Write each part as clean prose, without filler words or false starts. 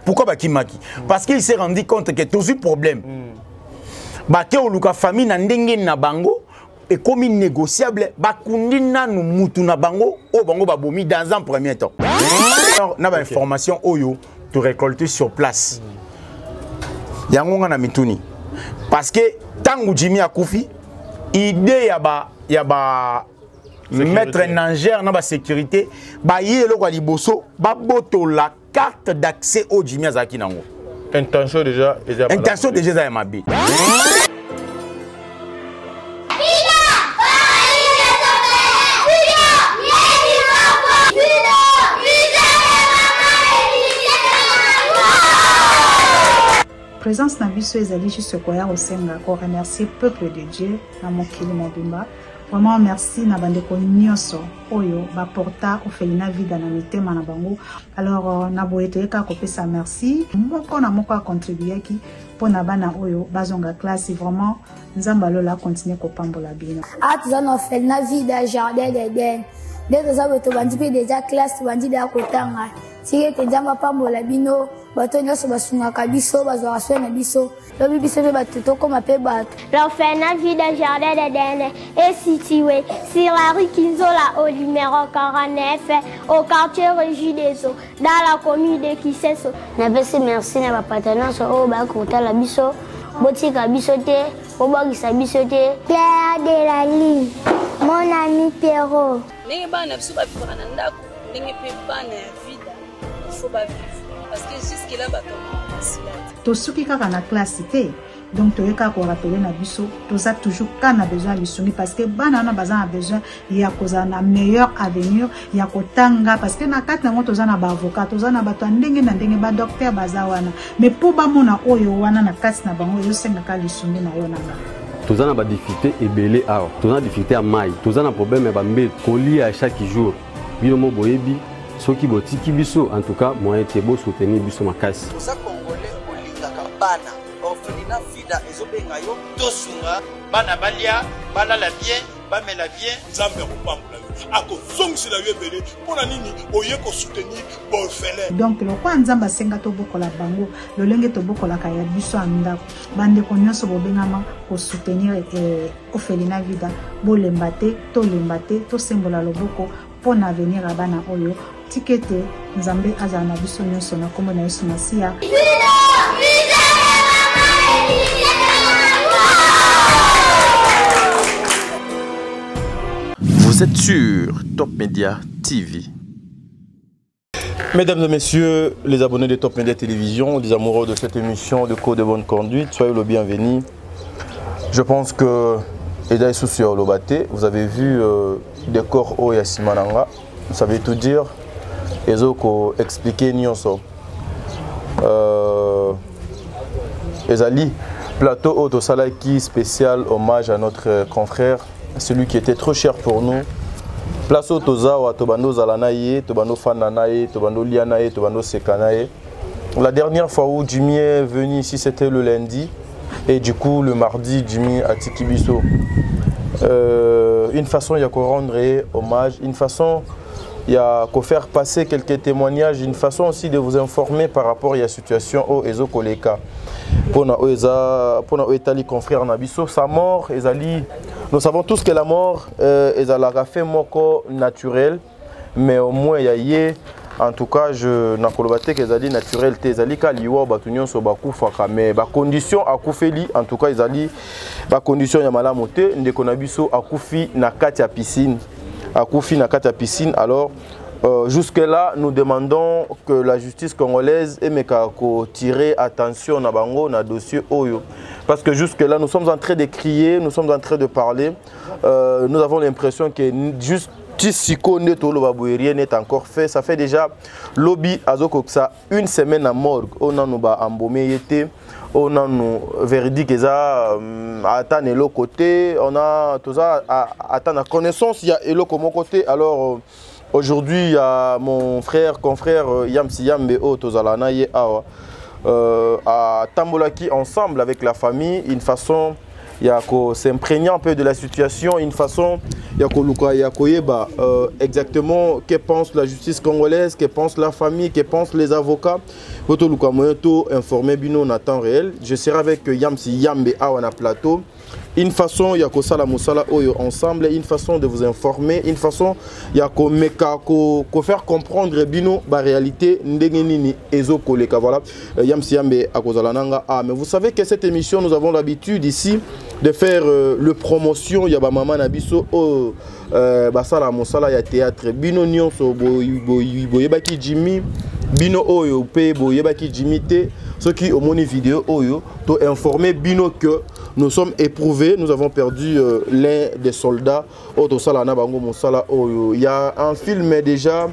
Pourquoi bakimaki? Parce qu'il s'est rendu compte que tout ce problème. Bake oluka famille na ndenge na bango et comme négociable bakundi nanu mutu na bango o bango babomi dans un premier temps. Alors na ba information oyo to récolter sur place. Yango nga na mituni. Parce que tangu Jimmy akufi idée ya ba mettre nangère na ba sécurité ba yelo kwa liboso ba boto la carte d'accès au Jimmy Azaki nango. Intention déjà za mabi. Présence na biso ezali juste koya osenga ko remercier peuple de Dieu na mokili mobimba. Vraiment merci na bandeko nyonso oyo ba porta Ophelina vida na mitema na bango. Alors na boyete ka kopesa merci. Moko na moko a contribuer ki pona bana oyo bazonga classe vraiment nzamba lola continuer ko pambola bino. Atuzana Ophelina vida jardin d'Eden. Dès que ça veut te bandi déjà classe bandi da kotanga. Si te nzamba pambola bino bato nyonso basungaka biso bazwaka soin na biso lobi biso mpe bato tokoma mpe bato. L'orphelinat Vida Jardin d'Eden est situé sur la rue Kinzola au numéro 49 au quartier Régie des Eaux dans la commune de Kiseso. Napesi merci na bapartenance oyo bakotala biso botika biso te bobakisa biso te. Claire de la Ligne, mon ami Pierrot. Ndenge bana biso bavivaka na ndako ndenge mpe bana ya vida il faut bavivre. Parce que jusque là to suki kaka na classe te donc to yeka ko rappeler na biso to za toujours kana besoin lisuni parce que bana na bazana besoin ya koza na meilleur avenir ya kotanga parce que na kati na to za na ba avocat to za na bato ndenge na ndenge ba docteur bazawana mais pour ba mona oyo wana na kati na bango yo senga ka lisuni na yo nanga. Toza na ba difficulté ebele awa toza na difficulté ya mai toza na problème ya ba mbet kolia à chaque jour bino mo boyebi soki botiki biso en tout cas moyen te bo soutenir biso makasi. Toza congolais olingaka bana Ophelina vida ezobenga yo tosunga bana balia balala bien bamela bien nzambe kopambola ako songsila yo ebele mpona nini oye ko soutenir orphelin. Donc le kwa nzamba senga to bokola bango lolenge to bokola ka ya biso andako bande ko nyonso bobengama ko soutenir Ophelina vida bolemba te to lemba te to sembola loboko pona avenir abana oyo tikete nzambe azana biso nyonso na kombo na Yesu Masia. Vous êtes sur Top Media TV. Mesdames et messieurs, les abonnés de Top Media Télévision, les amoureux de cette émission de Code de bonne conduite, soyez le bienvenu. Je pense que Edaï Soussio Lobate, vous avez vu des corps au Yassimananga, vous savez tout dire. Ezoko expliquer nyonso Ezali plateau auto salaki spécial hommage à notre confrère, celui qui était trop cher pour nous. Place au toza wa tobando zalanaye, tobando fananaye, tobando lianaye, tobando sekanaye. La dernière fois où Jimmy est venu ici, c'était le lundi et du coup le mardi Jimmy a tikibiso. Une façon il y a qu'on rendre hommage, une façon il y a qu'à faire passer quelques témoignages, une façon aussi de vous informer par rapport à la situation au Ezo Koleka. Pour nos Etali confrères Nabiso, sa mort, Ezali, nous savons tous que la mort, Ezala a fait moko naturel, mais au moins il y a en tout cas je n'ai pas que Ezali naturel, Ezali kaliwa batunyon so bakufaka, mais ba condition akufeli, en tout cas Ezali ba condition ya malamote, ndeko Nabiso akufi na kati ya piscine. Akufi na kati ya piscine. Alors jusque-là, nous demandons que la justice congolaise ait tirer attention na bango na dossier Oyo. Parce que jusque-là, nous sommes en train de crier, nous sommes en train de parler. Nous avons l'impression que juste rien n'est encore fait. Ça fait déjà lobby azokoksa une semaine à morgue. On a nous embaumé été. On a nous verdict que ça attend de l'autre côté. On a tout ça attend la connaissance. Il y a l'autre comme côté. Alors aujourd'hui, il y a mon frère, confrère Yamsi Yambe O Tozalana Ye Awa à Tambolaki ensemble avec la famille. Une façon, il y a qu'à s'imprégner un peu de la situation. Une façon, Yakoluka Yakoyeba, exactement que pense la justice congolaise, que pense la famille, que pensent les avocats. Votre Luka Moyoto informé Bino en temps réel. Je serai avec Yamsi Yambe Awana Plateau. Une façon, il y a Kosala Moussala Oyo ensemble, une façon de vous informer, une façon, il y a faire comprendre Bino, la réalité, Ndengenini, Ezo Koleka. Voilà, Yamsi Yambe Akozalananga. Ah, mais vous savez que cette émission, nous avons l'habitude ici de faire le promotion. Il y a Maman Nabiso, Basala Moussala, il y a théâtre, Bino Nyonso, Boyebaki Jimmy, Bino Oyo, Boyebaki Jimmy Te, ceux qui ont mon vidéo Oyo, to informer Bino que nous sommes éprouvés, nous avons perdu l'un des soldats. Il y a un film déjà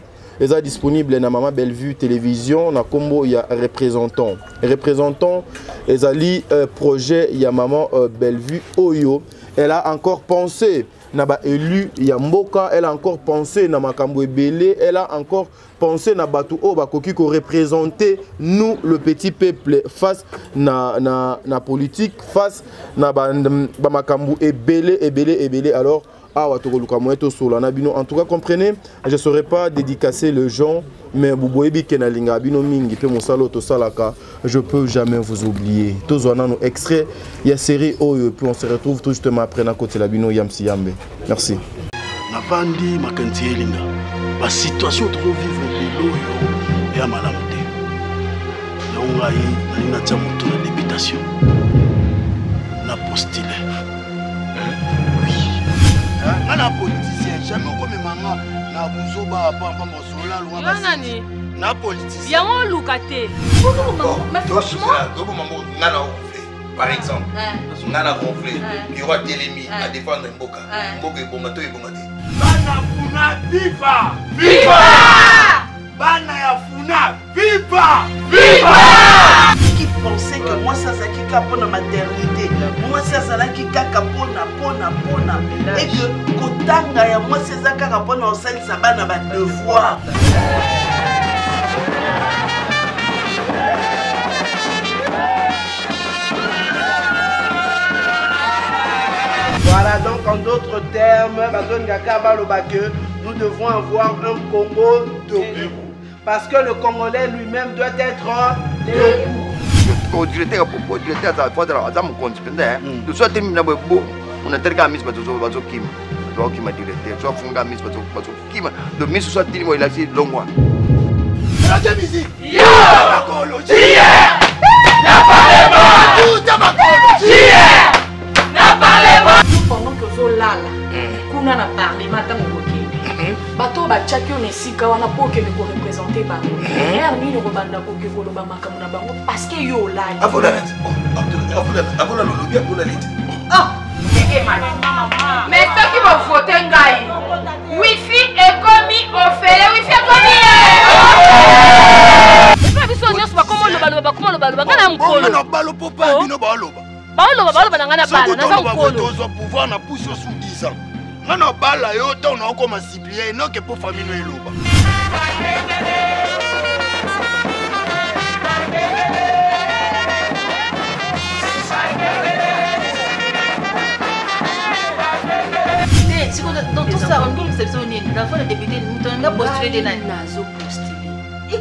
disponible dans Maman Bellevue Télévision, na Combo il y a représentant. Représentant, ezali projet il y a Maman Bellevue Oyo. Elle a encore pensé naba élu Yamboka, elle a encore pensé na makambo ebele, elle a encore pensé na batu o bakoki ko représenter nous le petit peuple face na politique, face na ba makambo ebele. Alors en tout cas, comprenez, je ne saurais pas dédicacer le gens, mais je peux jamais vous oublier. Tous on a nos extraits, il y a série puis on se retrouve tout justement après na côté la bino Yamsi Yambe. Merci. Navandi makanti elinga. La situation trop vivre et à malamute. On a une députation. On a postulé. Un politicien, jamais comme maman, na buzoba papa mosola loin nani na politicien. Bien on lukate. Mais franchement, par exemple, nana gonflé, qui aura télémi à défendre Mboka. Mboka est bongato et bongate. Bana Funa viva! Viva! Bana ya Funa viva! Viva! Qui pensait que moi ça qui capone la maternité, moi ça qui capone pona et que kotanga ya moi c'est ça capone en scène ça bana ba devoir. Voilà donc en d'autres termes, nous devons avoir un Congo debout. Parce que le Congolais lui-même doit être debout. Pendant que vous là, kuna na parlement tant que bato ba chaki on esika wana pour que vous représenter ba mère ni le banda ko ke ko ba makamu na bango parce que yo là avola le lobby pour la lite mais ceux qui vont voter ngai wifi est commis au fait wifi est commis pas biso nyos ba comment le balo ngana mkolo na balo popa bino baloba baloba nangana bala na za mkolo pouvoir na pousse sous 10 ans. Nana bala yo to na ko masiplier non que pour famille no eloba. Dans tout ça, on peut se sonner. Dans le député, nous avons postulé des nazo postulé.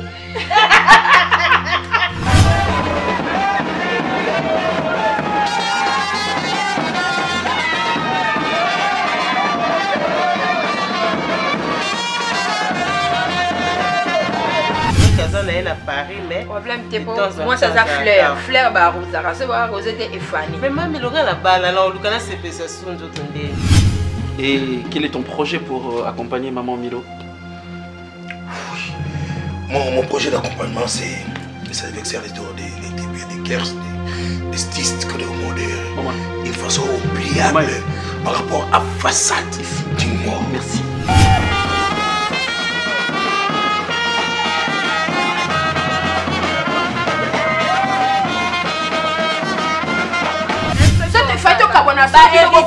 à Paris, mais problème t'es pas moi ça ça fleur fleur bah rosa ça va rosette et Fanny mais même le gars là-bas là le canal c'est son d'autres. Et quel est ton projet pour accompagner maman Milo? Mon projet d'accompagnement c'est avec ces restaurants des guerres, des stylistes que le monde est une façon oubliable par rapport à façade du mort. Merci.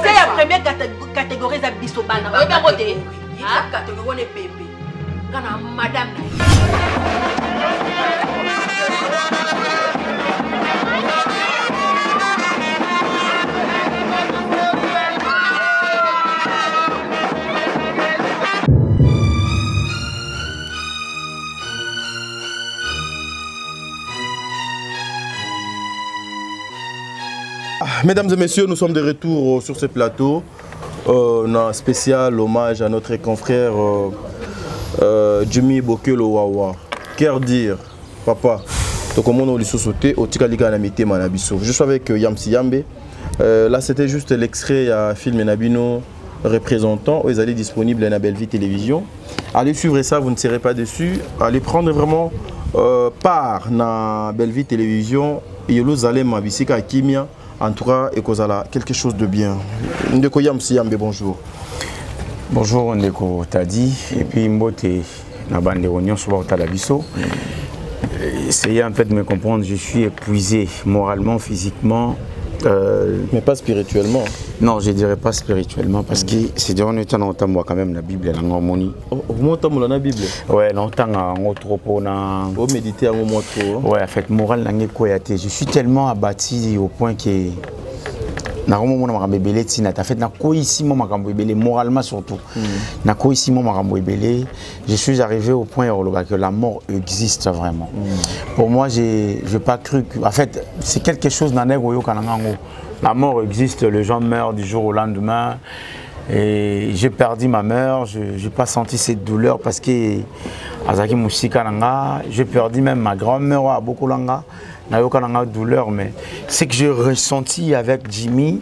C'est la première catégorie de bisobana. Catégorie est bébé. Madame. Mesdames et messieurs, nous sommes de retour sur ce plateau. On a un spécial hommage à notre confrère Jimmy Bokelo Wawa. Qu'est-ce dire, papa? Je suis avec Yamsi Yambe. Là, c'était juste l'extrait à film Nabino représentant. Ils allaient disponible à la Belle Vie Télévision. Allez suivre ça, vous ne serez pas déçus. Allez prendre vraiment part à la Belle Vie Télévision. Et vous allez m'abisser à Kimia. En tout cas, et quelque chose de bien. Ndeko Yamsi Yambe, bonjour. Bonjour Ndeko Tadi. Et puis Mbote Nabande Onyon sur Talabiso. Essayez en fait de me comprendre, je suis épuisé moralement, physiquement. Mais pas spirituellement. Non, je ne dirais pas spirituellement parce que c'est durant le temps où quand même la Bible est en harmonie. Vous avez la Bible? Ouais, longtemps en trop pour vous méditez en moment trop. Ouais, en fait, moral je suis tellement abattu au point que moralement surtout. Je suis arrivé au point que la mort existe vraiment. Pour moi, je n'ai pas cru que... En fait, c'est quelque chose dans la mort existe, les gens meurent du jour au lendemain. Et j'ai perdu ma mère, je n'ai pas senti cette douleur parce que j'ai perdu même ma grand-mère à Bokolanga. Je n'ai aucune douleur, mais ce que j'ai ressenti avec Jimmy,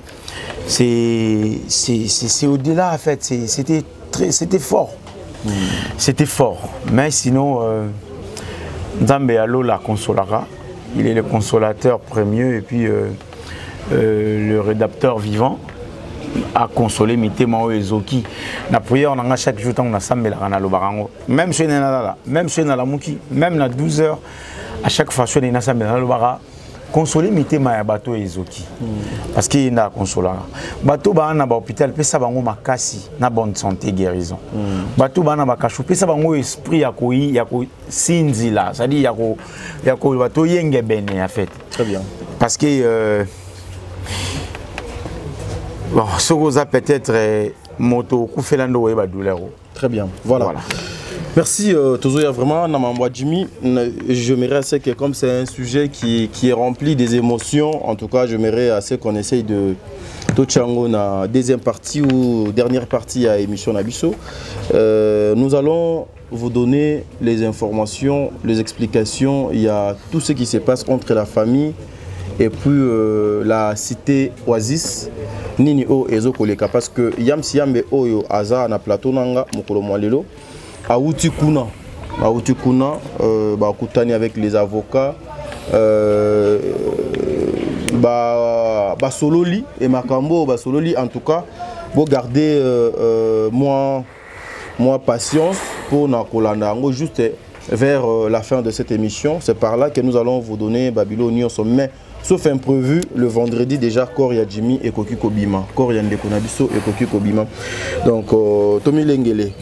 c'est au-delà en fait, c'était fort. C'était fort, mais sinon, Nzambe Allo la consolera. Il est le consolateur premier et puis le rédacteur vivant a consolé mes témoins Ezoki. La prière, on a chaque jour, on a samedi la lobarango. Même chez Nala, même chez Nala Mouki, même à 12 h, à chaque fois, chez Nala samedi la lobara, consoler mes témoins à bateau Ezoki. Parce qu'il y a un consolat. Bateau ba na ba hôpital, pe sa bango makasi, na bonne santé guérison. Bateau ba na ba kachou, pe sa bango esprit yako sinzila, c'est-à-dire yako bateau yenge bene en fait. Très bien. Parce que bon, ce que vous peut-être moto Koufelando et douleur. Très bien. Voilà. Merci Tozoya, vraiment Jimmy. J'aimerais assez que comme c'est un sujet qui est rempli des émotions, en tout cas j'aimerais assez qu'on essaye de Tochango na deuxième partie ou dernière partie à émission Nabiso. Nous allons vous donner les informations, les explications. Il y a tout ce qui se passe entre la famille et puis la cité Oasis. Nini o ezo koleka parce que Yamsi Yambe oyo aza na plateau nanga mokolo mwalelo auti kuna ba kutani avec les avocats ba sololi et makambo ba sololi en tout cas vous gardez moi patience pour na kolanda ngo juste vers la fin de cette émission. C'est par là que nous allons vous donner Babylone sommet. Sauf imprévu, le vendredi déjà, Koria Jimmy et Koki Kobima. Koria Ndekonabiso et Koki Kobima. Donc, Tomi Lengele,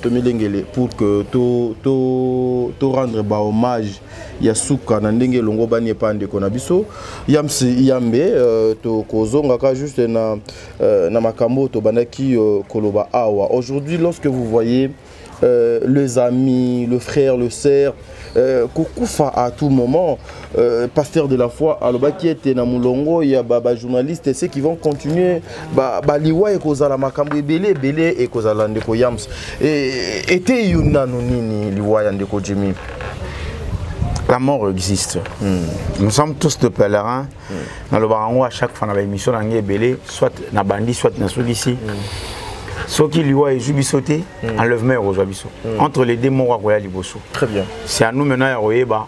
pour que to rendre hommage Yasuka Nandenge Longo Banye Pande Konabiso. Yamsi Yambe, to Kozongaka juste na Makambo, to Banaki Koloba Awa. Aujourd'hui, lorsque vous voyez les amis, le frère, le sœur, Koukoufa à tout moment, pasteur de la foi, Alobaki était na Moulongo, il y a journalistes et ceux qui vont continuer, Liwa et Kozala Makambo Belé et Kozala Ndeko Yams. Et Yuna Nini, Liwa et Ndeko Jimmy. La mort existe. Nous sommes tous de pèlerins. Dans le Barango, à chaque fois, dans l'émission, on a Belé, soit na Bandi, soit na Soudissi. Ce qui lui a été enlèvement et Rosabiso. Entre les deux morts à Royal Liboso. Très bien. C'est à nous maintenant à Royeba.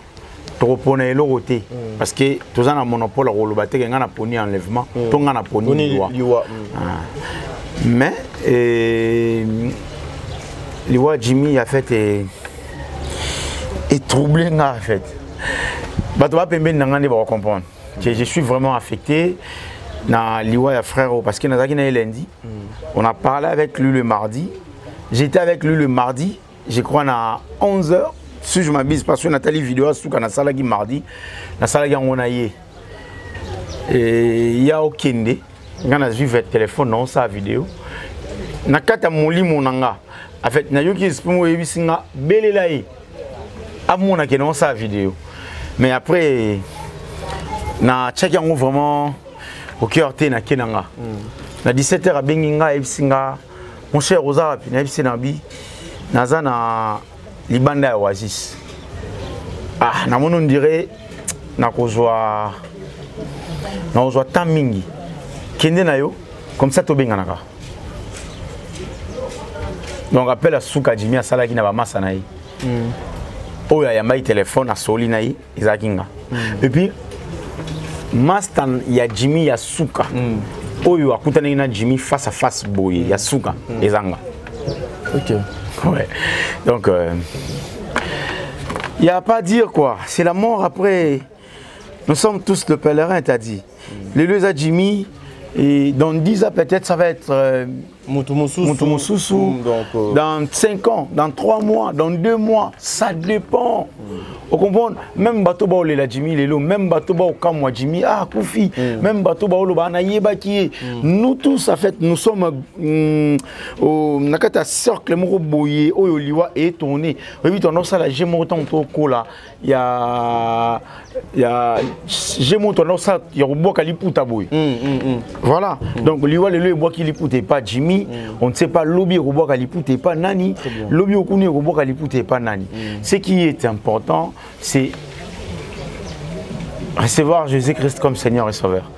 Troponé l'oroté. Parce que tous en a monopole à Rolobate, il y a un poni enlèvement. Tout en a poni Liwa. Mais Liwa Jimmy a fait est troublé en fait. Je suis vraiment affecté. Na Liwa frère parce que nous avons lundi. On a parlé avec lui le mardi. J'étais avec lui le mardi, je crois à 11 h. Si je m'abuse parce que Nathalie vidéo sous kana salagi mardi, na salagi on a yé. Et il y a Okende, on a vu votre téléphone non sa vidéo. Na kata moli monanga. En fait, na yoki espimo ebisinga belelayi. Amona ke non sa vidéo. Mais après na check yango vraiment cœur te na kenanga na 17h a benginga ebisinga mon cher Rosa puis na ebisi na bi naza na libanda ya Oasis ah na mono ndire na kozwa temps mingi kende na yo comme ça to benganaka donc appelle à Souka Jimmy à Salaki na ba masa na yi oya ya mai téléphone à soli na yi izakinga et puis Mastan ya Jimmy ya Souka oyo akutana na Jimmy face à face boye ya Souka ezanga ok ouais donc il y a pas à dire quoi c'est la mort après nous sommes tous le pèlerin t'as dit les deux à Jimmy et dans 10 ans peut-être ça va être Mutumosusu dans 5 ans, dans 3 mois, dans 2 mois, ça dépend. Vous comprenez? Même bateau ba la Jimmy lelo, même bateau ba kamwa Jimmy ah Koufi, même bateau ba lo ba na yeba ki. Nous tous en fait nous sommes au nakata cercle moko boye oyo liwa et tourné. Oui ton ça la jemo ton to kola. Il y a jemo ton ça il y a roboka liputa boy. Voilà. Donc liwa lelo bois qui liputa pas Jimmy. On ne sait pas lobby robot kalipute pas nani, lobby okuni robot kalipute pas nani. Ce qui est important, c'est recevoir Jésus-Christ comme Seigneur et Sauveur.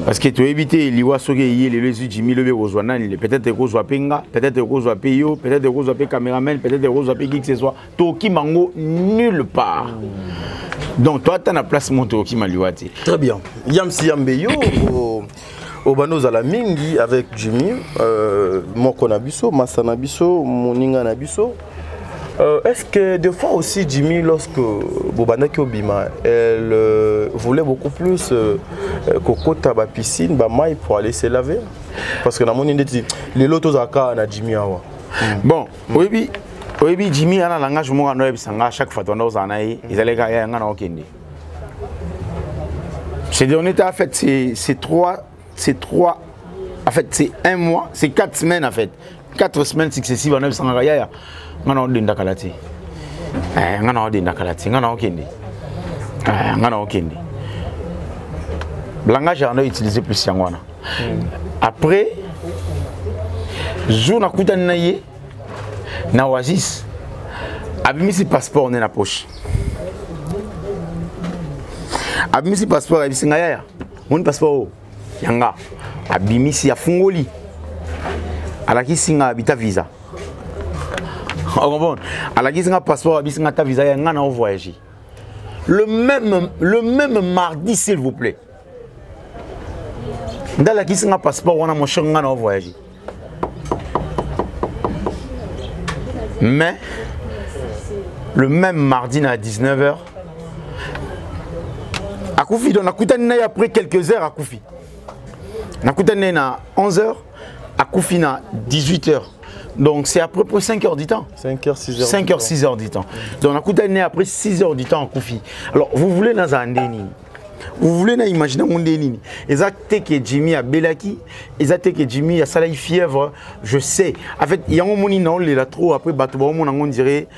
Parce que tu évites liwa soge yé les Jimmy lobby kozwa nani, peut-être kozwa penga, peut-être kozwa peyo, peut-être kozwa pe caméraman, peut-être kozwa pe qui que ce soit, toki mango nulle part. Donc toi tu as la place mon toki maliwati. Très bien. Yamsi Yambeyo Obano zala mingi avec Jimmy, Moko Nabiso, Massa Nabiso, Moninga Nabiso. Est-ce que des fois aussi Jimmy, lorsque Bobana Kyobima, elle voulait beaucoup plus kokota ba piscine, ba maille pour aller se laver? Parce que dans mon idée, les lotos aka na Jimmy awa. Bon, oui, Jimmy a un langage mo na ebisanga chaque fois tondo zanayi, izaleka ya ngana okende. C'est donné en fait c'est 3 en fait c'est 1 mois, c'est 4 semaines en fait. 4 semaines successives on a besanga ya ngana odenda kalati. Ngana odenda kalati, ngana okende. Ngana okende. Langage on a utilisé plus yangwana. Après jour na kutana na ye na Oasis abimisi passeport na poche. Abimisi passeport abisinga ya. Mon passeport yanga abimisi ya fungoli alaki singa habita visa alaki singa passeport abisinga ta visa yanga na voyager le même mardi s'il vous plaît ndalaki singa passeport wana mon cher nga na voyager mais le même mardi à 19h Akoufi donc nakutani après quelques heures Akoufi nakutani na 11h Akoufi na 18h donc c'est à peu près 5 heures du temps 5 heures du temps donc nakutani après 6 heures du temps Akoufi alors vous voulez dans andeni vous voulez na imaginer mon déni exact que Jimmy a belaki exact que Jimmy a salai fièvre je sais en fait il y a un moni non les là trop après batuba on dirait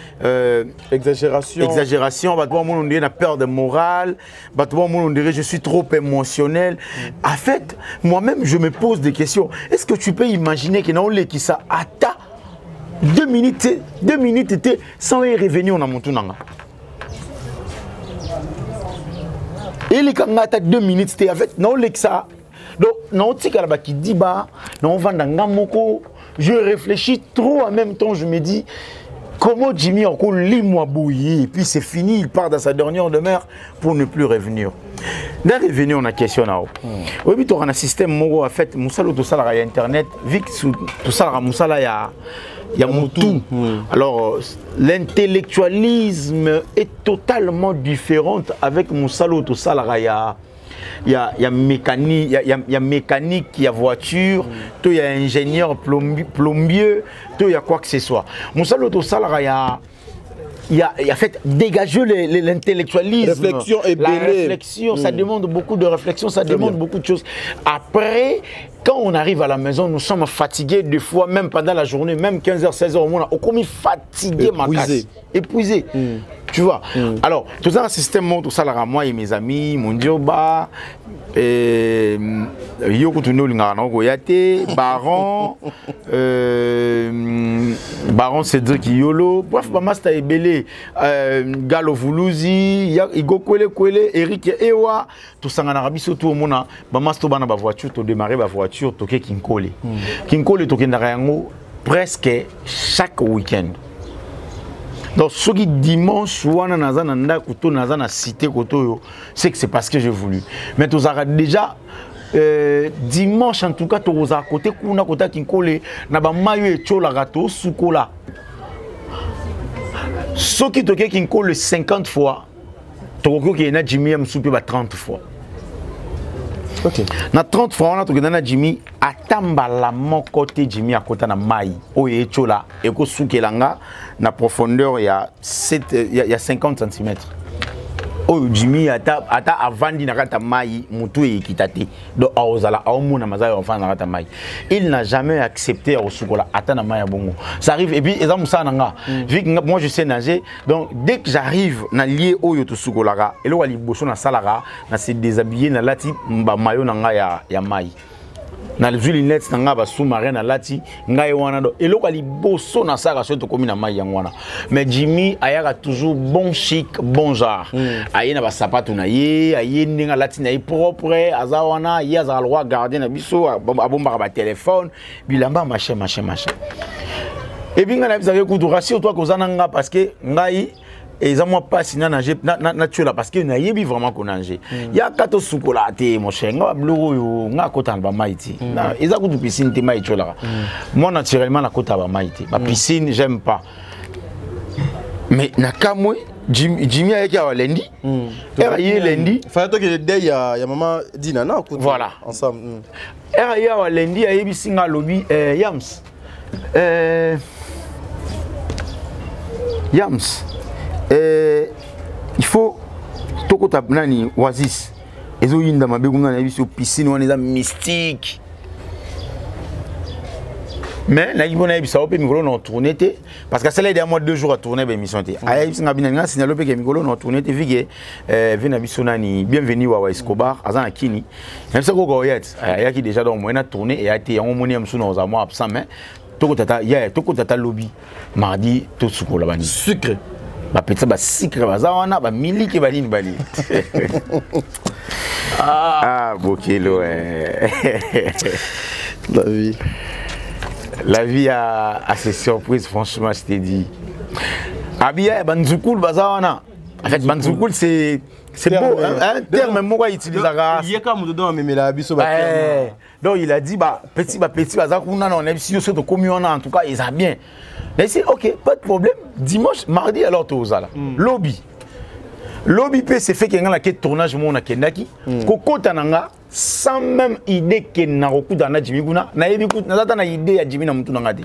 exagération batuba on dirait la peur de morale batuba on dirait je suis trop émotionnel en fait moi-même je me pose des questions est-ce que tu peux imaginer que non les qui ça atta 2 minutes était sans y revenir on a mon tunanga. Et les kangatas 2 minutes c'était avec non ça donc non tikalaba qui dit bah non vanda ngamoko je réfléchis trop en même temps je me dis comment Jimmy encore lit-moi bouillir et puis c'est fini il part dans sa dernière demeure pour ne plus revenir dans revenir on a question là oui puis tu as un système moko en fait musalo tout ça là internet vu que tout ça là musala il y a mon tout. Alors, l'intellectualisme est totalement différent avec Moussalo, tout ça, il y a mécanique, il y a mécanique, il y a voiture, il y a ingénieur, plombier, il y a quoi que ce soit. Moussalo, tout ça, il y a fait dégager l'intellectualisme. Réflexion et la réflexion, ça demande beaucoup de réflexion, ça demande beaucoup de choses. Après, quand on arrive à la maison, nous sommes fatigués deux fois, même pendant la journée, même 15h, 16h, on a commis fatigué, épuisé. Tu vois. Alors, tout ça, un système, tout ça, là, moi et mes amis, mon Dieu, bah, Yoko Tunolinga Goyate, Baron, Baron Cédric Yolo, bref, Bamasta Ebele, Galo Voulouzi, Igo Kwele, Eric Ewa, tout ça en Arabie, surtout au Mona, Bamasto Bana voiture, tu démarrer ma voiture, toqué Kinkole. Kinkole toqué Narayango presque chaque week-end. Donc, ce qui dimanche, c'est que c'est parce que j'ai voulu. Mais tu as déjà dimanche, en tout cas, tu as côté Kuna Kinkole, na mayo et chola gato sukola. Ce qui te Kinkole 50 fois, tu as na Jimmy Msoupi 30 fois. Ok. Na 30 fois, on a trouvé na Jimmy atamba la mon côté Jimmy à côté na mai. Oye chola et ko soukelanga na profondeur il y a 50 cm. Oh Jimmy ata avandi na kata mai mutu e kitate. Do aozala aomuna mazaya enfant na kata mai. Il n'a jamais accepté au soukola ata na mai ya bongo. Ça arrive et puis eza musa nanga. Vu que moi je sais nager donc dès que j'arrive na lié oyo to soukola et lo wali boso na salara na se déshabiller na lati mba mayo nanga ya mai. Na les lunettes nanga ba sous-marin na lati ngai wana do eloko ali boso na saka soto komi na mai yangwana mais Jimmy ayaka toujours bon chic bon genre ayena ba sapato na ye ayenda lati na propre azawana ye azala roi gardien na biso abomba ba téléphone bilamba machin et bien na bizarre ku rassure toi kozana nga parce que ngai et ça moi pas si na naturel parce que na yebi vraiment qu'on nager ya kato sukola te mon cher nga bloro yo nga kota ba maiti na eza ku piscine te mai chola moi naturellement na kota ba maiti ba piscine j'aime pas mais na kamwe Jimmy avec ya lundi et lundi fallait toi que le day ya maman Dina na voilà ensemble et ya lundi ya yebi singa lobby Yams il faut toko tabnani oasis ezo yinda mabegunga na biso piscine on est mystique mais na yibona bisa ope micro na tourner té parce que celle là moi 2 jours à tourner ba émission té aya bisinga binanga signalo pe ke micro na tourner té vige vena biso nani bienvenue wa Escobar azana kini même ça ko goyet aya ki déjà donc moi na tourner et a été on moni amsu na ozamo absent mais toko tata lobby mardi tout sukola bani sucre ba petit ba sucre bazawana ba miliki balini bali bokelo la vie a ses surprises franchement je t'ai dit abia banzukul bazawana en fait banzukul c'est beau un terme moi utilisera yeka mu dedans mais la biso ba donc il a dit petit bazakuna na on est si surtout comme on a en tout cas ils a bien mais c'est ok pas de problème dimanche mardi alors tu osala lobby p c'est fait que ngala ke tournage mon na kendaki kokota nanga sans même idée que na rokuda na Jimmy kuna na yebi ku na zata na idée ya Jimmy na mutu nanga de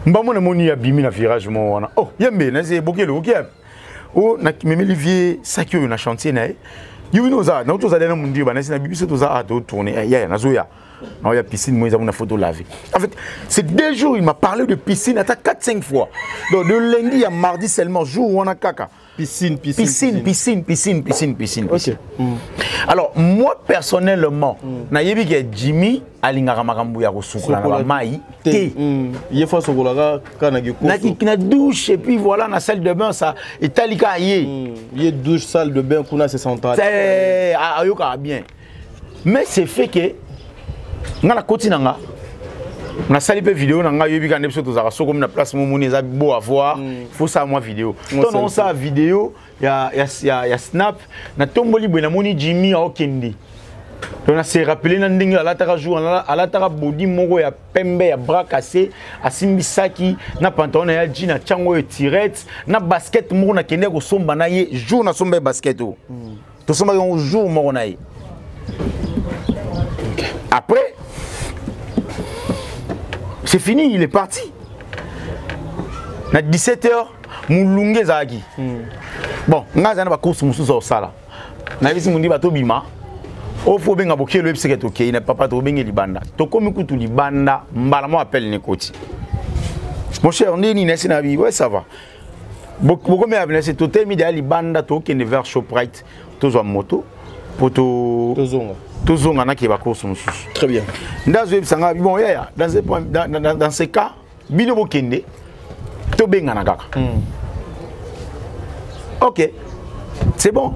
mbamo na moni ya bimi na virage mo wana oh yembe na c'est bokelo ok oh na meme Olivier sakio na chantier na yuno za na toza na mundi ba na sina bibiso toza a to tourner ya na zoya non, il y a piscine, moi, ils ont une photo lavée. En fait, c'est 2 jours, il m'a parlé de piscine, à 4-5 fois. Donc, de lundi à mardi seulement, jour où on a caca. Piscine. Okay. Alors, moi, personnellement, nayebi que Jimmy, alingara makambu ya kosukula na mai, té. Il faut sokola kana giko. Na douche et puis voilà, na salle de bain ça, et talika yé. Yé douche, salle de bain, kuna c'est central. C'est ayoka bien. Mais c'est fait que ngala koti nanga na sali pe vidéo nanga yebi ka nepso to zaka soko na place mo moni za beau à voir faut ça moi vidéo donc on ça vidéo ya snap na tomboli bwe na moni Jimmy a okende donc na se rappeler na ndinga ala taka jour ala taka body moko ya pembe ya bras cassé asimbi saki na pantalon ya jean na chango e tirette na basket moko na kende ko somba na ye jour na somba basket to somba un jour moko na ye. Après, c'est fini, il est parti. À 17h, Moulungue Zagi. Bon, on a une course au sala. On a vu si on dit bateau bima. Il faut bien aboquer le psychiatre, ok, il n'a pas trop bien libanda. To comme écoute libanda, mbalamo appelle Nekoti. Mon cher, on est ni nest na vie, ouais ça va. Beaucoup mais c'est total média libanda to qui ne vers Shoprite, to zo moto. poto tozonga na kiba course mosusu. Très bien. Ndazo sanga bon ya dans ce cas bino bokende to benga na kaka. OK. C'est bon.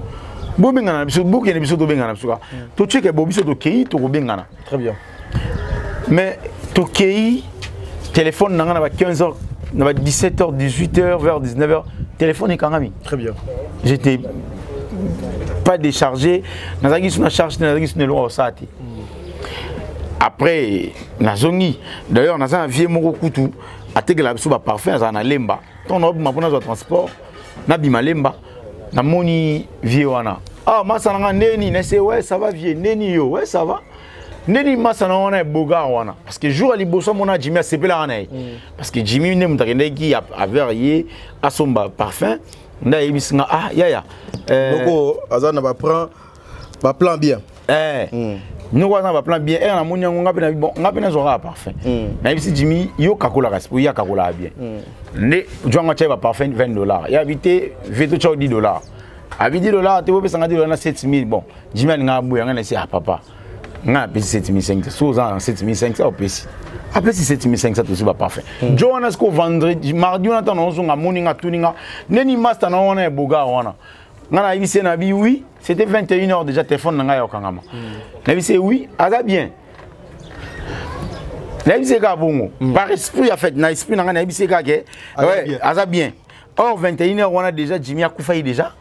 Bo benga na biso bokende biso to benga na biso. To check bo biso to kei to benga na. Très bien. Mais to kei téléphone na 15h, 17h, 18h, vers 19h, téléphone est kangami. Très bien. J'étais pas déchargé, nazaki sur la charge, nazaki sur le loin au sati. Après, nazongi, d'ailleurs, nazan un vieux moko kutu, ateke la biso ba parfum, nazana lemba. Ton robe ma pona za transport, na bima lemba, na moni vieux wana. Ah, masa nanga neni, nese ouais, ça va vieux, neni yo, ouais, ça va. Neni masa na wana boga wana parce que jour ali boso mona Jimmy a sepela wana parce que Jimmy ne mutakende ki avait yé a son parfum nda yebisinga ah ya donc azana ba plan bien nous quoi ba plan bien na munya ngape na bon ngape na zora parfum na yebisi Jimmy yo kakola kaspo ya kakola bien ne jonga cha ba parfum $20 ya habité veto cha $10 habité $10 te bobe sanga $10 na 7000 bon Jimmy alinga boya ngana si ah papa nga pesi 7500 soza 7500 opesi apesi 7500 to suba parfait Jonas ko vendredi mardi on attend on nga moninga tuninga neni master na wana boga wana nga na ibise na bi oui c'était 21h déjà téléphone nga yo kangama na ibise oui aza bien na ibise ka bongo par esprit en fait na esprit nga na ibise ka ke ouais aza bien or 21h on a déjà Jimmy a kufa déjà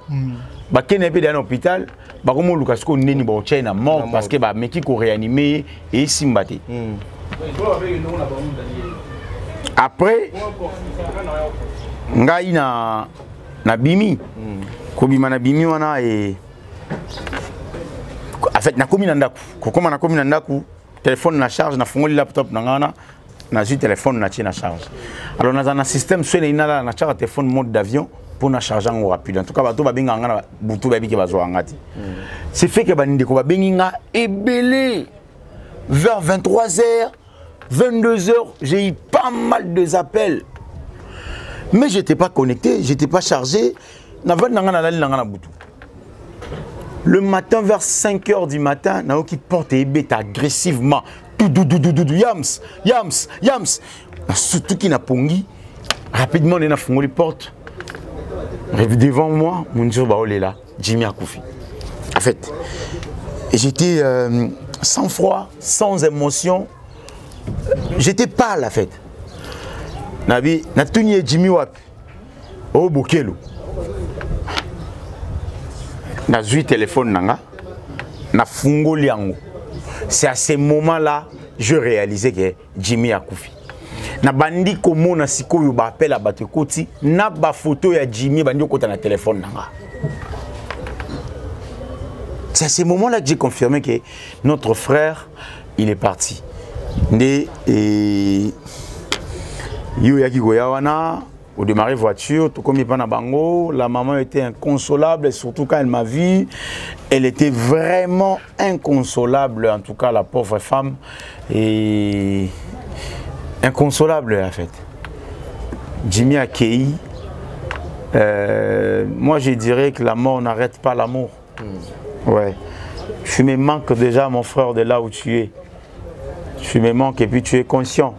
ba kene pe dans l'hôpital ba komo luka sko neni ba China mort parce que ba meki ko réanimer et simbate après ngai na bimi ko bima na bimi wana et en fait na komi na ndaku ko koma na komi na ndaku téléphone na charge na fungoli laptop na ngana na ju téléphone na tina charge alors na un système swele ina na charge téléphone mode d'avion pour na charger en rapide en tout cas bato ba benga ngana butu ba biki bazo ngati c'est fait que baninde ko ba benga ebelé vers 23h 22h j'ai eu pas mal de appels mais j'étais pas connecté j'étais pas chargé na va ngana la ngana butu le matin vers 5h du matin naoki porte ebet agressivement yams surtout qui n'a pongi rapidement on a fongoli porte devant moi mon Dieu baolé là Jimmy Akoufi en fait j'étais sans froid sans émotion j'étais pâle en fait nabi na tuni Jimmy wapi au bokelo na zui téléphone nanga na fungoli yango c'est à ce moment là je réalisais que Jimmy Akoufi na bandi komona sikoyo ba appel à bato koti na ba photo ya Jimmy bandi kota na téléphone nanga. C'est à ce moment là que j'ai confirmé que notre frère il est parti. Né et yo yaki goyawana au démarrer voiture tout comme pas na bango la maman était inconsolable et surtout quand elle m'a vu elle était vraiment inconsolable en tout cas la pauvre femme et inconsolable en fait. Jimmy Akei, moi je dirais que la mort n'arrête pas l'amour. Ouais. Je me manque déjà mon frère de là où tu es. Je me manque et puis tu es conscient.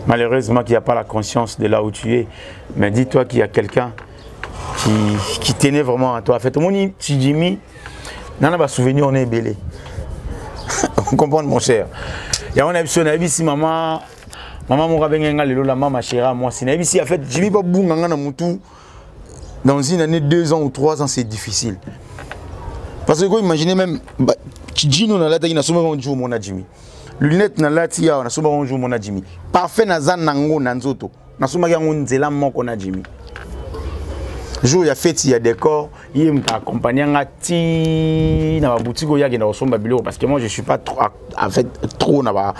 Malheureusement qu'il n'y a pas la conscience de là où tu es. Mais dis-toi qu'il y a quelqu'un qui tenait vraiment à toi. En fait, mon petit Jimmy, dans les souvenirs on est belé. On comprend mon cher. Il y a un épisode ici maman. Maman m'a dit que la maman chérie moi si en fait Jimmy pas bounganga na mutu dans une année 2 ans ou 3 ans c'est difficile parce que vous imaginez même Gino na lata ina soma on jour mon Jimmy lunette na lati ya na soma on jour mon Jimmy parfait na zan nango na nzoto na soma yango nzela moko na Jimmy jour ya fête il y a décor il m'a accompagné ngati na ba boutique ya ke na somba bilo parce que moi je suis pas trop en fait trop na ba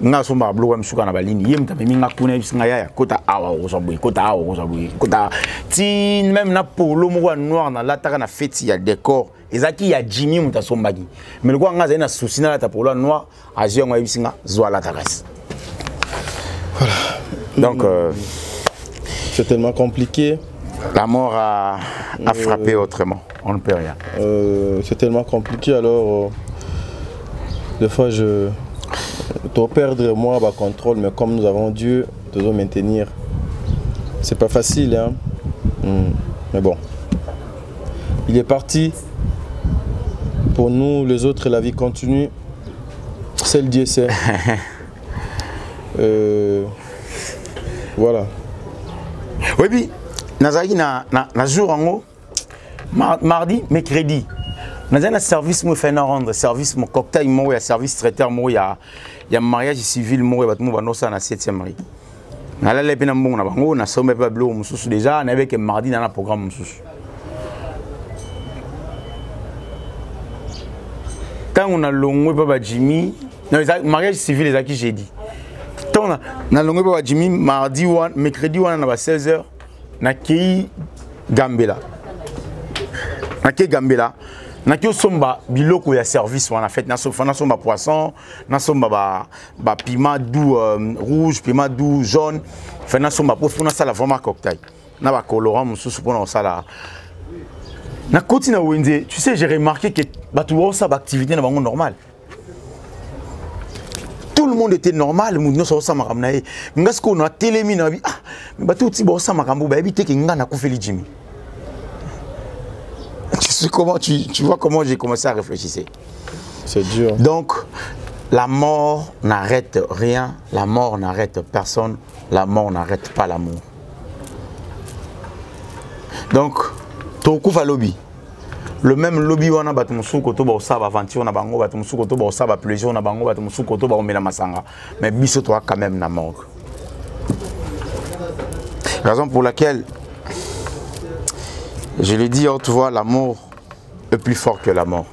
nga somba bilo msuka na ba ligne il m'a mis nga kuna bisinga ya kota awa osobui kota awa osobui kota ti même na polo mo noir na la taka na fête il y a décor ezaki ya Jimmy mta sombaki mais le quoi nga za na souci na la ta polo noir azio nga bisinga zwa la takas voilà donc c'est tellement compliqué. La mort a frappé autrement. On ne peut rien. C'est tellement compliqué, alors des fois je dois perdre moi le contrôle, mais comme nous avons Dieu, nous devons maintenir. C'est pas facile, hein. Mais bon, il est parti. Pour nous, les autres, la vie continue. Seul Dieu sait. Voilà. Oui, puis, Nazaki na jour en haut, mardi, mercredi. Nous avons un service qui fait rendre service mon cocktail, il y a service traiteur, il y a mariage civil, il y a un 7e mari. Nous avons un peu de bon, nous avons déjà avec mardi dans le programme. Quand on a longué Papa Jimmy, le mariage civil, c'est ce que j'ai dit. Quand on a longué Papa Jimmy, mardi, mercredi, on a 16h, on a Gambela. On a somba biloko ya service on a fait na somba poisson na somba ba piment doux rouge piment doux jaune fait na somba pour na sala vraiment cocktail na ba colorant mususu pour na sala na continue wende. Tu sais, j'ai remarqué que bah tout ça activité na bango normal. Tout le monde était normal, nous sommes ça makamnae. Ngas ko na télémi na bi ah bah tout ti bo ça makambo ba ebité ke nga na ko feli Jimmy. Comment tu vois comment j'ai commencé à réfléchir. C'est dur. Donc, la mort n'arrête rien, la mort n'arrête personne, la mort n'arrête pas l'amour. Donc, Toku va lobby. Le même lobby on a battu mon koto ba osaba aventure na bango battu mon koto ba osaba plaisir na bango battu mon koto ba omela masanga. Mais biso toi quand même na mort. Raison pour laquelle je l'ai dit, tu vois, l'amour est plus fort que la mort.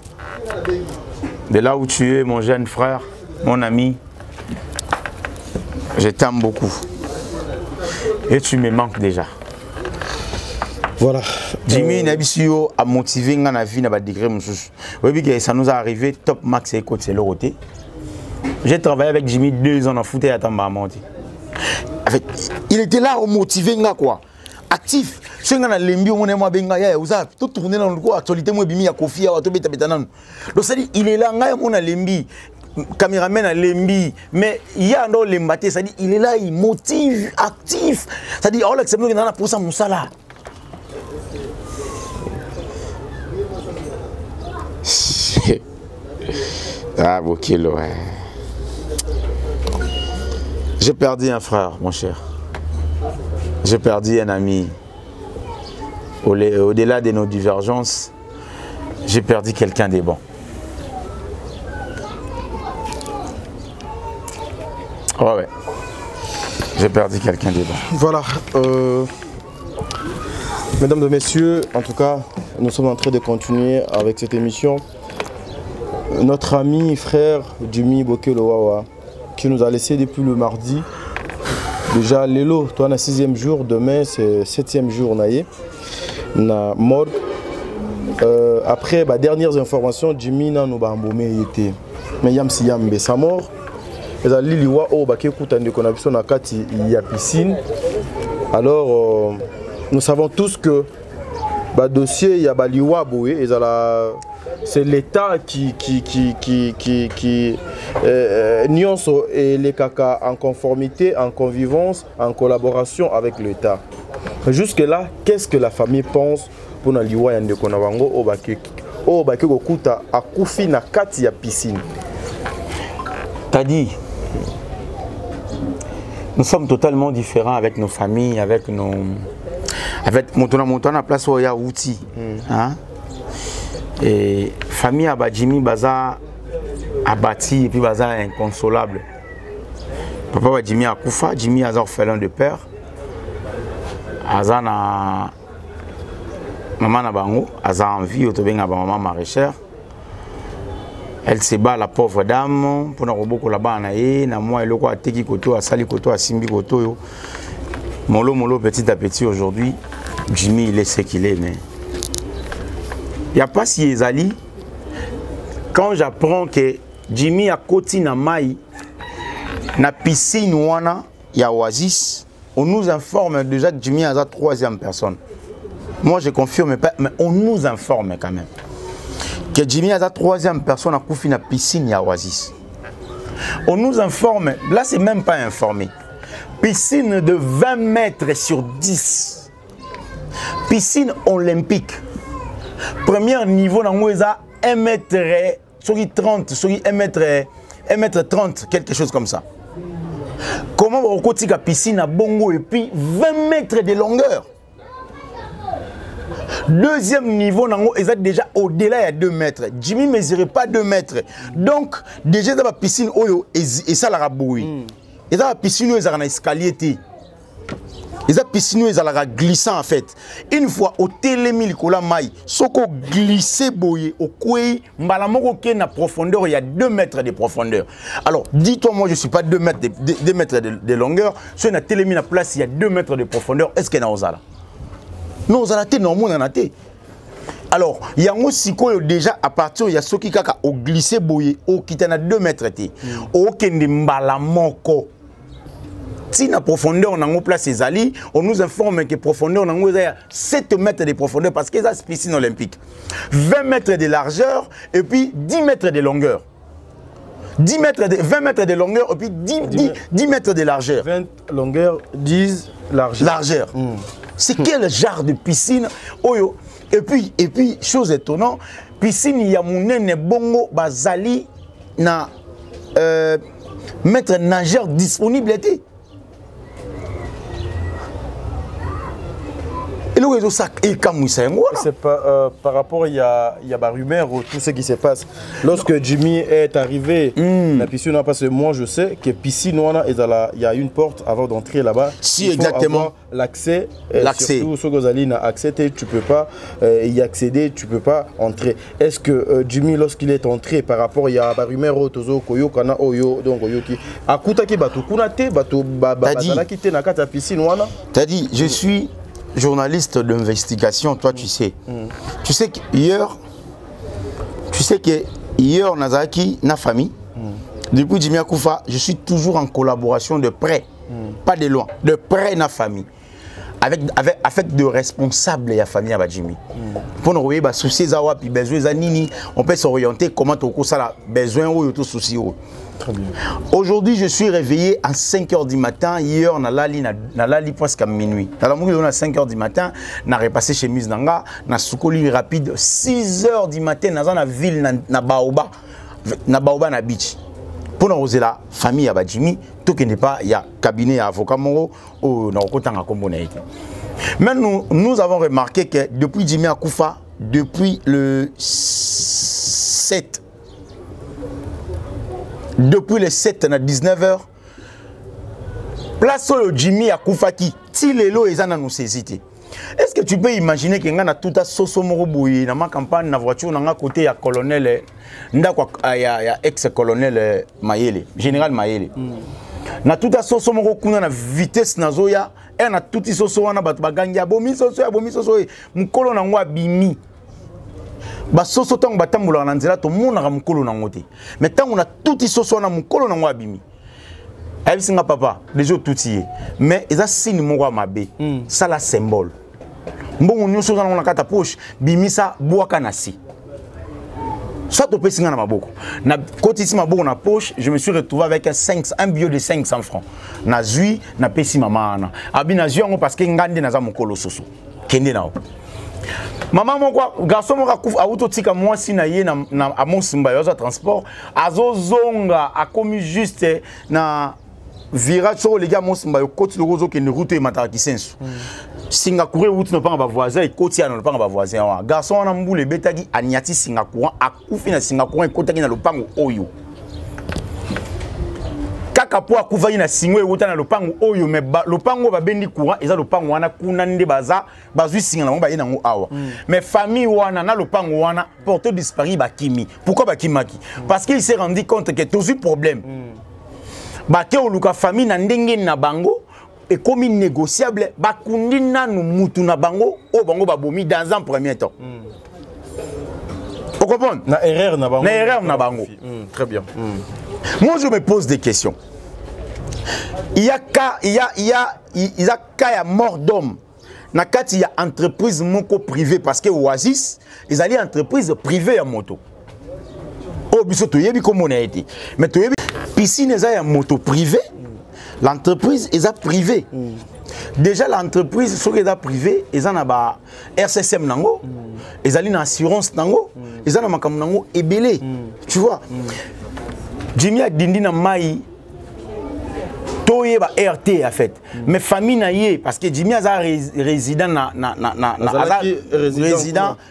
De là où tu es, mon jeune frère, mon ami, je t'aime beaucoup. Et tu me manques déjà. Voilà. Jimmy Nabisio a motivé dans la vie, ça nous est arrivé, top max et côté, c'est le côté. J'ai travaillé avec Jimmy 2 ans en foot et à Tambamonti. Il était là, motivé, quoi. Actif. Si on a lembi on est moi benga ya uza tout tourner dans le quoi actualité moi bimi ya kofi ya to beta beta nan. Donc ça dit il est là nga on a lembi caméraman a lembi mais il y a dans lembaté ça dit il est là il motive actif. Ça dit oh là c'est nous dans la pour ça musala. Ah Bokilo. J'ai perdu un frère mon cher. J'ai perdu un ami. Au-delà de nos divergences, j'ai perdu quelqu'un de bon. Oh ouais. J'ai perdu quelqu'un de bon. Voilà. Mesdames et messieurs, en tout cas, nous sommes en train de continuer avec cette émission. Notre ami, frère Jimmy Bokelo, qui nous a laissé depuis le mardi. Déjà, Lélo, toi, on a 6e jour, demain, c'est 7e jour, na mort. Après, dernières informations, Jimmy n'a pas été. Mais Yamsi Yambe, sa mort. Il y a Liliwa, il y a piscine. Alors, nous savons tous que le dossier, il y a Baliwa, c'est l'État qui nuance et les caca en conformité, en convivence, en collaboration avec l'État. Jusque-là, qu'est-ce que la famille pense pour na liwa yande konabango au baki kokuta akufi na kati ya piscine? T'as dit, nous sommes totalement différents avec nos familles, avec nos... Avec Montana place où il y a outils. Hein? Et famille Abadjimi Baza abattu et puis Baza inconsolable. Papa Jimmy a Koufa, Jimmy a orphelin de père. Azana maman na bango, Aza en vie, autobenga maman maraîchère. Elle se bat la pauvre dame pour na roboko là-bas na moi eloko a teki koto a sali koto a simbi koto yo. Molo petit à petit aujourd'hui, Jimmy il est ce qu'il est mais il n'y a pas si Ezali. Quand j'apprends que Jimmy a côté na mai na piscine wana ya Oasis, on nous informe déjà que Jimmy a la 3e personne. Moi, je confirme pas, mais on nous informe quand même que Jimmy est la troisième personne à couper la piscine à Oasis. On nous informe, là, c'est même pas informé. Piscine de 20 mètres sur 10. Piscine olympique. Premier niveau, dans 1 mètre 30, 1 mètre 30, quelque chose comme ça. Comment on côté la piscine à Bongo et puis 20 mètres de longueur. Deuxième niveau, ils sont déjà au-delà de 2 mètres. Jimmy ne mesurait pas 2 mètres. Donc, déjà dans la piscine, et ça la rabouille. Et dans la piscine, ils ont un escalier. Et la piscine, ils ont glissant en fait. Une fois au télémil, ce qu'on glissé, au couille, na profondeur, il y a 2 mètres de profondeur. Alors, dis-toi, moi, je ne suis pas 2 mètres de longueur. Sur la télémil, la place, il y a 2 mètres de profondeur. Est-ce qu'il y a un non, on a été normal, on a été. Alors, il y a aussi déjà à partir il y a ceux qui ont glissé boye, qui sont à 2 mètres. Au kende mbala moko. Si la profondeur on a place ces alliés, on nous informe que profondeur on a 7 mètres de profondeur parce que c'est une piscine olympique. 20 mètres de largeur et puis 10 mètres de longueur. 20 mètres de longueur et puis 10 mètres de largeur. 20 longueur, 10 largeur. C'est quel genre de piscine? Et puis, chose étonnante, piscine, il y a mon bongo, bazali, na maître nageur disponible. C'est pas par rapport, il y a des rumeurs, tout ce qui se passe. Lorsque Jimmy est arrivé, la piscine, parce que moi je sais que piscine, il y a une porte avant d'entrer là-bas. Si, exactement. L'accès, surtout ceux qui ont accès, tu peux pas y accéder, tu peux pas entrer. Est-ce que Jimmy, lorsqu'il est entré, par rapport, il y a des rumeurs, t'as dit, je suis journaliste d'investigation, toi tu sais. Tu sais qu'hier, Nazaki, na famille, depuis Jimmy Akoufa, je suis toujours en collaboration de près, pas de loin, de près na famille. Avec de responsables de la famille à Jimmy. Pour nous voir, souci zawa puis besoin nini, on peut s'orienter comment on a besoin ou tout souci. Très bien. Aujourd'hui, je suis réveillé à 5 h du matin. Hier, on a lali presque à minuit. Alors, on a 5 h du matin, on a repassé chez Nanga, on a soukoli rapide. 6 h du matin, on a la ville na Baoba na beach. Pour nous oser la famille à Jimmy, tout qui n'est pas, il y a cabinet à avocat Moro ou dans le temps à Combonaïti. Mais nous avons remarqué que depuis Jimmy Akoufa, depuis le 7, à 19 h, place au Jimmy Akoufa qui, si les lots ils en nous saisité. Est-ce que tu peux imaginer qu'il y a tout à soso moroboui dans ma campagne, dans la voiture, dans côté, il y a colonel, il y a ex-colonel Mayele, général Mayele. Na tout à soso moroboui, na vitesse nazoya, et na tout à soso wana batbaganga, bomi soso, mukolo na ngwa bimi. Ba soso tang batambula na nzela to mona ga mukolo na ngote. Mais tant on a tout à soso na mukolo na ngwa bimi. Elle singa papa, déjà tout y est. Mais ils ont signé mon mabe. Ça la symbole. Bon, nous sommes dans la carte poche. Bimisa boakanasi. Soit tu peux signer dans ma boko. Na côté ici ma boko na poche, je me suis retrouvé avec un bio de 500 francs. Na zui, na pesi mama na. Abi na zui parce que ngande na za mukolo soso. Kende na. Maman mon quoi, garçon mon rakouf a autotika moi si na ye na amon simba yoza transport azo zonga a commis juste na virage sur les gars mon simba yo côté le rozo qui ne route matara ki sensu. Singapour route no pas ba voisin et côté no pas ba voisin wa. Garçon on a mbule betagi aniati Singapour a kufi na Singapour côté na lopango oyo. Kaka po akuvai na singwe wuta na lopango oyo me lopango ba bendi courant eza lopango wana kuna nde baza bazui singa na ba ina ngo awa mais famille wana na lopango wana porté disparu ba kimi. Pourquoi ba kimaki? Parce qu'il s'est rendu compte que tout ce problème ba ke oluka famille na ndenge na bango et comme négociable ba kundina nu mutu na bango o bango ba bomi dans un premier temps. Vous comprenez? Na erreur na bango. Na erreur na bango. Très bien. Moi je me pose des questions. Il y a cas mort d'homme na kati ya entreprise moko privée parce que Oasis ils allaient entreprise privée ya moto o biso to yebi comme on a été mais to yebi piscine eza ya moto privé l'entreprise eza privée déjà l'entreprise so eza privée eza na ba RCSM nango ezali na assurance nango eza na makambo nango ebele tu vois Jimmy a dindi na mai toye ba RT en fait mais famille na yé parce que Jimmy a résident résident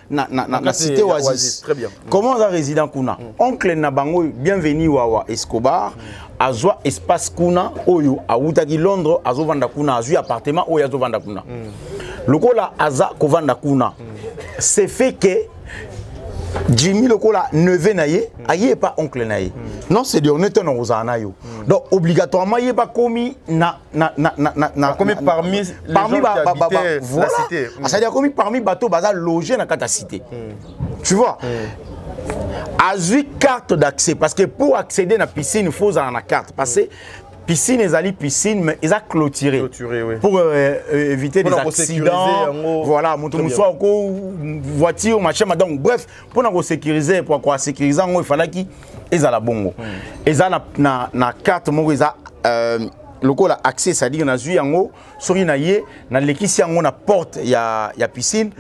na cité Oasis très bien comment ça résident kuna oncle na bango bienvenue wawa Escobar azwa espace kuna oyo awuta ki Londres azovanda kuna azui appartement oyo azovanda kuna lokola aza kovanda kuna c'est fait que Jimmy Lokola neveu naye aye pas oncle naye non c'est de honnête non osana yo donc obligatoirement il pas commis na commis parmi les gens qui habitaient la cité ça dire commis parmi bateau baza logé na kata cité tu vois azui carte d'accès parce que pour accéder à la piscine il faut avoir la carte parce que piscine ezali piscine mais ils a clôturé oui. Pour éviter des accidents voilà moto soit voiture machin donc bref pour nous sécuriser pour quoi sécuriser il fallait qui ezala bongo ezala na carte moko eza lokola accès ça dit na zui yango sori na ye na lekisi yango na porte ya piscine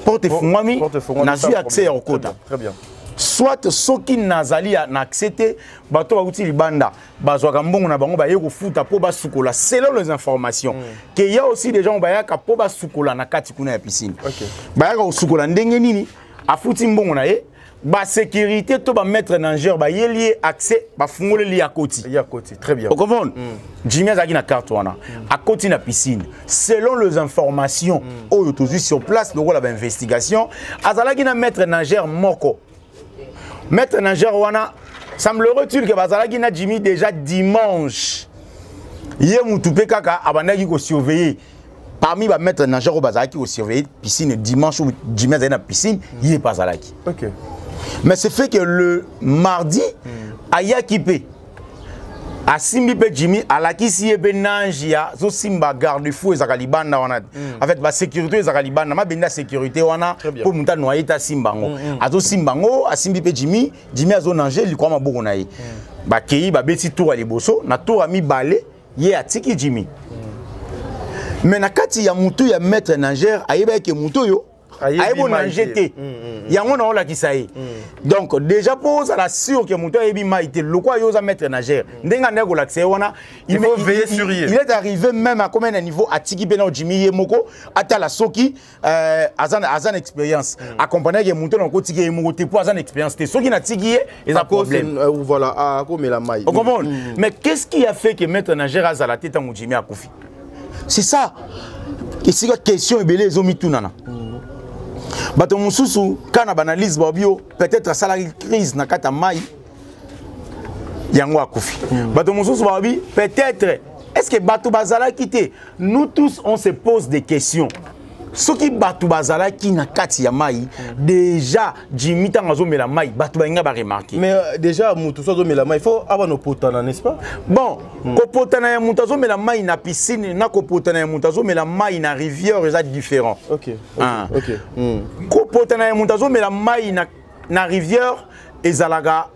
porte fungwami na zui accès au kota très bien soit soki nazali na accepter bato ba uti libanda bazwaka mbongo na bango ba yeko futa po ba sukola selon les informations que y a aussi des gens ba yaka po ba sukola na kati kuna ya piscine ba yaka sukola ndenge nini afuti mbongo na ye ba sécurité to ba maître nageur ba yeli accès ba fungole li ya koti très bien vous comprenez Jimmy azaki na carte wana à koti na piscine selon les informations oyo tozu sur place donc la investigation azalaki na maître nageur moko maître nageur wana semblerait-il que bazalaki na Jimmy déjà dimanche yé mutupe kaka abandaki ko surveiller parmi ba maître nageur au bazalaki ko surveiller piscine dimanche où Jimmy azali na piscine yé bazalaki OK mais c'est fait que le mardi ayaki pe asimbi pe Jimmy alakisi ebe nanjia zo simba garde fou ezaka libanda wana en fait ba sécurité ezaka libanda ma benda sécurité wana pour muta noyer ta simbango azo simbango asimbi pe Jimmy azo nanger likwa maboko na ye ba kei ba beti tour à liboso na tour ami balé ye atiki Jimmy mais na kati ya mutu ya maître nageur ayeba ke mutu yo ayebo nanger te yango na ola kisaye donc déjà pose à la sûr que mutu ayebi maïté lokwa yo za maître nageur ndenga ndeko l'accès wana il faut veiller sur il est arrivé même à combien de niveau atiki bena Jimmy Yemoko ata la soki azan expérience accompagner que mutu na kotiki Yemoko te pour azan expérience te soki na tiki et ça problème voilà à comme la maille mais qu'est-ce qui a fait que maître nageur a la tête en Jimmy akufi c'est ça ici la question ebele ezomitunana bato mususu kana banalise babio peut-être salari crise na kata mai yango akufi bato mususu babi peut-être est-ce que bato bazala kité nous tous on se pose des questions soki bato bazala ki na kati ya mai déjà Jimmy tangazo mela mai bato bainga ba remarquer mais déjà mutu so mela mai il faut avoir nos potana n'est-ce pas bon ko potana ya mutu zo mela mai na piscine na ko potana ya mutu zo mela mai na rivière eza différent OK ko potana ya mutu zo mela mai na rivière ezalaga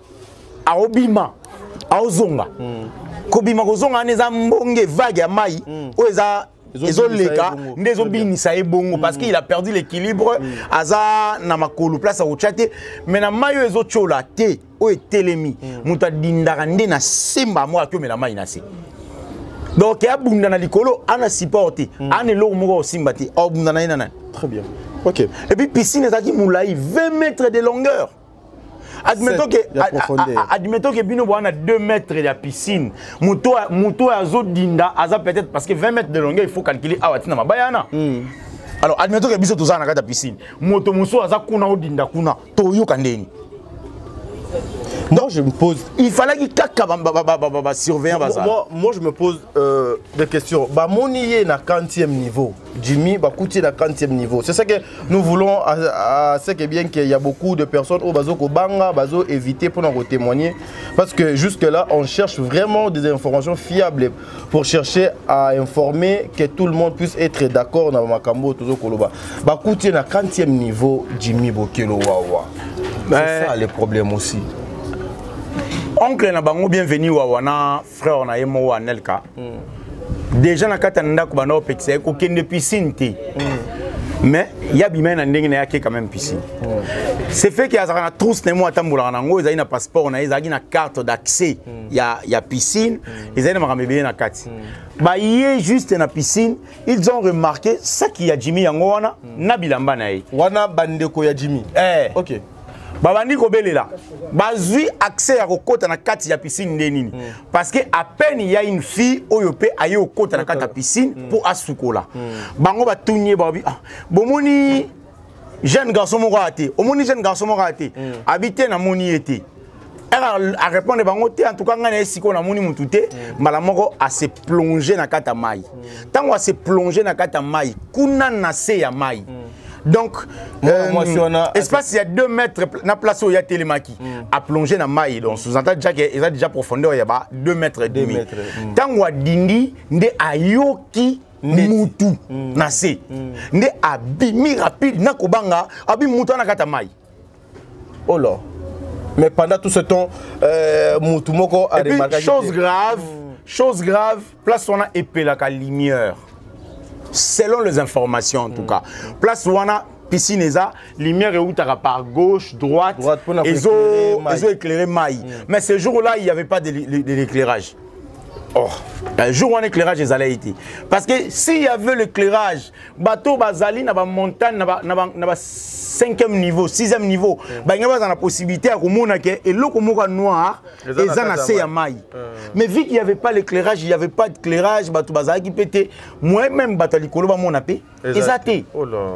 aobima aozonga ko bima ko zonga neza mbonge vague ya mai o eza ezoleka ndezo binisa ebongo parce qu'il a perdu l'équilibre aza na makolo place au chat mais na mayo ezo chola te o etelemi muta dindaka nde na semba mo akomela mai na se donc ya bunda na likolo ana supporter ana lo moko simba te o bunda na nana très bien OK et puis piscine ezaki moulai 20 mètres de longueur. Admettons que bino boana 2 mètres de la piscine. Muto azo dinda aza peut-être parce que 20 mètres de longueur il faut calculer awatina mabayana. Alors admettons que biso toza na kata piscine. Moto muso aza kuna odinda kuna toyo kandeni. Moi, je me pose. Il fallait qu'il surveille. Moi, je me pose des questions. Monier na 40e niveau. Jimmy, Bakouti na 40e niveau. C'est ça que nous voulons. C'est que bien qu'il y a beaucoup de personnes au Bazo Kobanga, Bazo éviter pour nous témoigner. Parce que jusque-là, on cherche vraiment des informations fiables pour chercher à informer que tout le monde puisse être d'accord dans Makambo, Tozo Koloba. Bakouti na 40e niveau, Jimmy Bokelo Wawa. C'est ça le problème aussi. Oncle na bango bienvenue Wawana, frère na yemo wa Nelka. Déjà na katanda ko bana opexé ko kende piscine te. Mais ya bimé na ndenge na yake quand même piscine. C'est fait qu'il y a na trousse ne mo atambola na ngo ezali na passeport na ezali na carte d'accès ya piscine, ezali na makamebe na kati. Ba yé juste na piscine, ils ont remarqué ça qui y a Jimmy yango wana na bilamba na ye. Wana bandeko ya Jimmy. OK. Babandi kobelela bazui accès à kokota na kati ya piscine ndenini parce que à peine il y a une fille oyope aye okota na kati ya piscine pour asukola bango batunye babi bomoni jeune garçon moko até omoni jeune garçon moko até habité na moni été à répondre bango té en tout cas ngana esiko na moni mutu té mbala moko a se plonger na kati ya mai tango a se plonger na kati ya mai kuna na se ya mai. Donc, espace il y a 2 mètres, na place où il y a télémaki, à plonger dans maille. Donc, sous-entend déjà qu'il y a déjà profondeur, il y a 2 mètres et demi. Tant que dindi, nde ayoki mutu nase, nde abimi rapide na kobanga, abimi mutu na kata maille. Oh là. Mais pendant tout ce temps, mutu moko a remarqué. Chose grave, place où on a épée la lumière. Selon les informations en tout cas. Place où on a piscine, lumière est par gauche, droite, ils ont éclairé maille. Mais ce jour-là, il n'y avait pas de l'éclairage. Oh, le jour où on a éclairage, ils allaient été. Parce que s'il y avait l'éclairage, bateau bazali na ba montagne na ba 5e niveau, 6e niveau, bah il y a la possibilité à komona ke et le komoka noir et ça na se ya mai. Mais vu qu'il n'y avait pas l'éclairage, il n'y avait pas d'éclairage, bateau bazali qui pétait, moi-même bateau likolo ba mona pe, exacté. Oh là.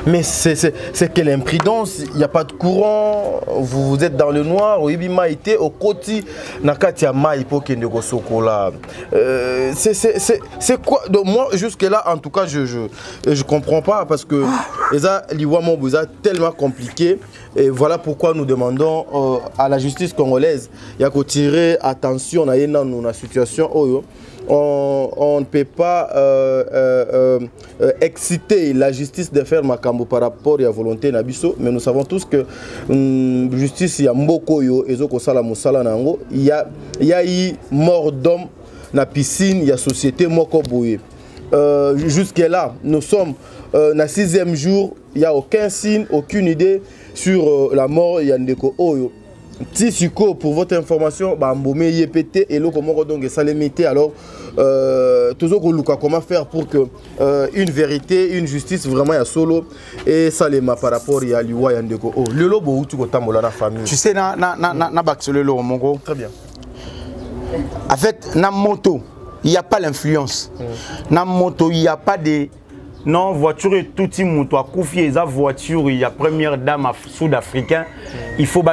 Mais c'est quelle imprudence, il n'y a pas de courant, vous êtes dans le noir, au Ibima était au côté, Nakatia Maï pour qu'il ne sokola. C'est quoi? Donc moi jusque là en tout cas je comprends pas parce que ça l'Iwamo vous a tellement compliqué et voilà pourquoi nous demandons à la justice congolaise il y a qu'à tirer attention à la situation oyo. On ne peut pas exciter la justice de faire Makambo par rapport à la volonté Nabiso, mais nous savons tous que justice il y a Mbokoyo et Zokosala Moussala Nango, il y a eu mort d'homme na piscine, il y a société Mokoboye. Jusque là, nous sommes na 6e jour, il n'y a aucun signe, aucune idée sur la mort de Yandeko Oyo. Tissiko, pour votre information, Mbome Yepete et le comment donc salemité. Alors, comment faire pour que une vérité, une justice vraiment à solo et salema par rapport à Liwa Yandeko. Oh, le lobo où tu la famille. Tu sais, na le lobo, mon gros. Très bien. En fait, na moto, il n'y a pas l'influence. Na moto, il n'y a pas de. Non, voiture et tout le monde a confié sa voiture, il y a première dame sud-africain, il faut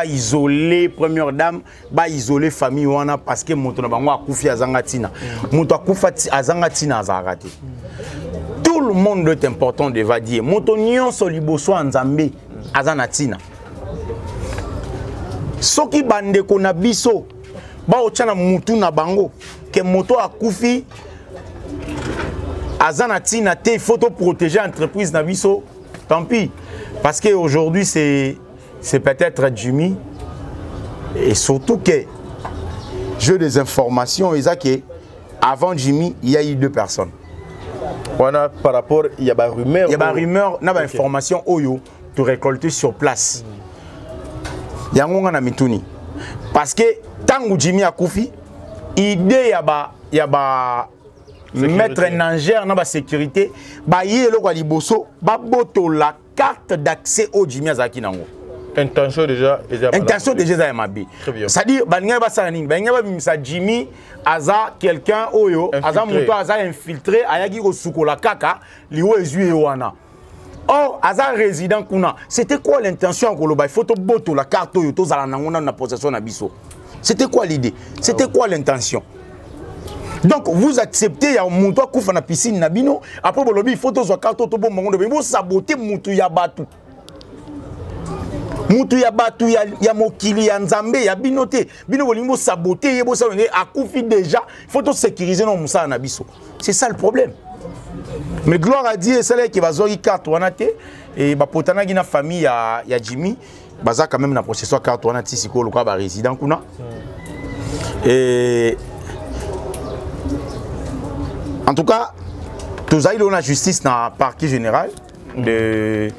isoler première dame, isoler famille parce que mon a confié à Zangatina. Mon a confié à Zangatina Zarate. Tout le monde est important de dire. Mon tonnion soliboso en Zambé à Zanatina. Ce qui bande qu'on a biso, ochana mutu na bango, que moto a confié. Azanatina, il faut protéger l'entreprise Nabiso. Tant pis. Parce qu'aujourd'hui, c'est peut-être Jimmy. Et surtout que j'ai des informations. Avant Jimmy, il y a eu 2 personnes. Voilà, par rapport, il y a des rumeurs. Il y a des rumeurs, il y a des informations Oyo, tu récolter sur place. Il y a un mituni. Parce que tant que Jimmy a Koufi, idée il y a mettre un nageur dans la sécurité, la carte d'accès au Jimmy Azaki Nango. Intention déjà, c'est-à-dire, Jimmy Aza quelqu'un Oyo, Aza Moto Aza infiltré, Ayagi Osuko la Kaka, Liwo Ezuewana. Or, Azar résident kuna, c'était quoi l'intention Koloba? Il faut te boto la carte yoto zalanangona na possession nabiso. C'était quoi l'idée? C'était quoi l'intention? Donc vous acceptez, il y a un mouton qui fait la piscine nabino. Après il faut que carte to bon monde, vous saboter moutou ya batu. Moutou ya batu ya mokili ya nzambe ya binote. Bino bolingo saboter yebo sa akufi déjà. Il faut to sécuriser non musa nabiso. C'est ça le problème. Mais gloire à Dieu, c'est là qui va zoyer carte wanate et ba potana gina famille ya Jimmy, baza quand même na possession carte wanate siko lokwa ba résident kuna. Et en tout cas, tous aïeux la justice dans le parquet général de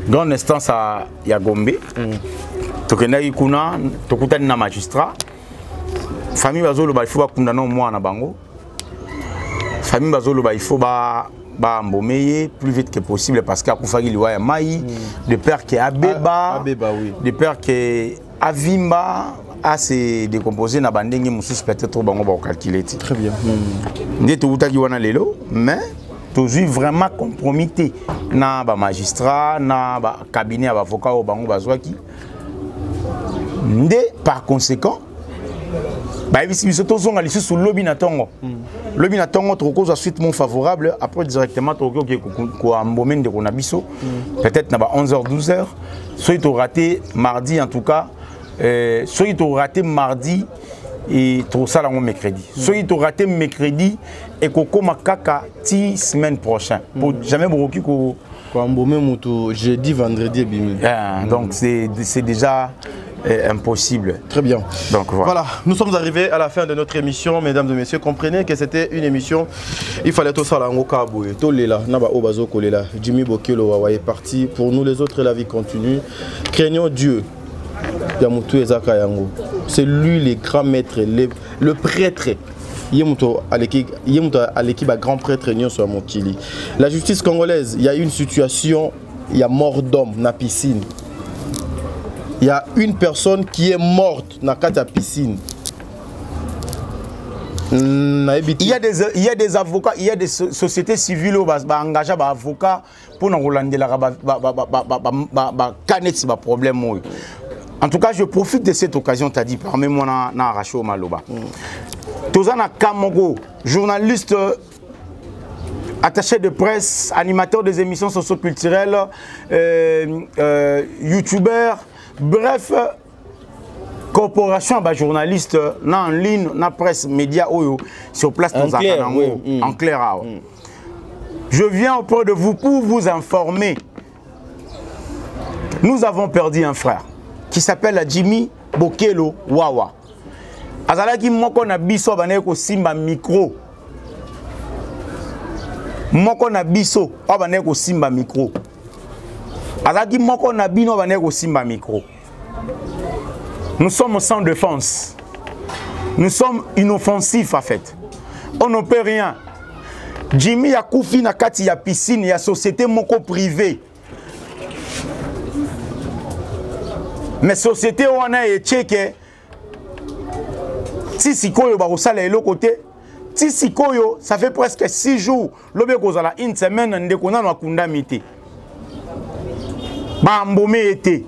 grande instance à Yagombe. Tokenai kuna, tokutani na magistrat. Famille bazolo ba il faut condamner moi na bango. Famille bazolo ba il faut ba mbomeye plus vite que possible parce qu'à Koufagi liwa ya mai, de père qui Abeba, oui. De père qui Avimba. A se décomposé na bandenge mususu peut-être bango ba calculer. Très bien. Ndé to utaki wana lelo mais toujours vraiment compromis na ba magistrat na ba cabinet ya avocat au bango bazwaki. Ndé par conséquent ba bisi biso to zonga lisusu lobby na tongo. Lobby na tongo to cause suite mon favorable après directement to ko ambomene de kona biso peut-être na ba 11h 12h soit to raté mardi en tout cas. Soit il t'a raté mardi et tout ça là mercredi. Soit il t'a raté mercredi et Koko Makaka 10 semaines prochaines. Pour jamais broki ko jeudi, vendredi et bimi. Donc c'est déjà impossible. Très bien. Donc voilà, nous sommes arrivés à la fin de notre émission, mesdames et messieurs. Comprenez que c'était une émission. Il fallait tout ça là, Jimmy Bokelo est parti. Pour nous les autres, la vie continue. Craignons Dieu. C'est lui le grand maître, le prêtre. À l'équipe grand prêtre sur Mokili. La justice congolaise, il y a une situation, il y a mort d'homme dans la piscine. Il y a une personne qui est morte dans la piscine. Il y a des avocats, il y a des sociétés civiles qui ont engagé des avocats pour nous rendre des problèmes. En tout cas, je profite de cette occasion, tu as dit, permets-moi d'arracher au Maloba. Tozana Kamogo, journaliste, attaché de presse, animateur des émissions socio-culturelles, youtubeur, bref, corporation, journaliste, en ligne, en presse, médias, sur place, en clair. Je viens auprès de vous pour vous informer. Nous avons perdu un frère qui s'appelle Jimmy Bokelo Wawa. Azalaki moko na biso baneko ko simba micro. Moko na biso baneko ko simba micro. Azalaki moko na bino baneko ko simba micro. Nous sommes sans défense. Nous sommes inoffensifs en fait. On ne peut rien. Jimmy a koufi na kati ya piscine ya société moko privée. Mais société wana e tcheke ti sikoyo ba kosala elo côté ti sikoyo ça fait presque 6 jours lobe kozala une semaine ndeko na kunda mité ba mbomé été.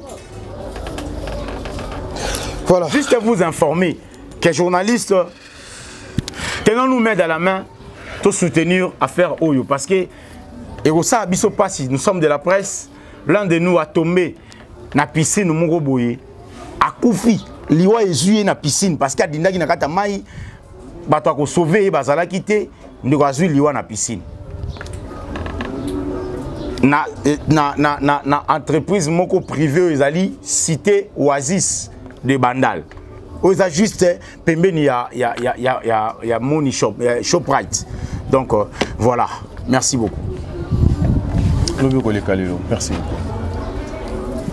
Voilà, juste vous informer que journalistes tenons-nous main dans la main pour soutenir affaire Oyo parce que et ça biso passi nous sommes de la presse, l'un de nous a tombé na piscine mongo boye akufi liwa ezuye na piscine parce que dindaki na kata mai bato ko sauver bazala kité ndeko azui liwa na piscine na entreprise moko privée ezali cité Oasis de Bandal oza juste pembeni ya Money Shop Shoprite. Donc voilà, merci beaucoup. Merci beaucoup.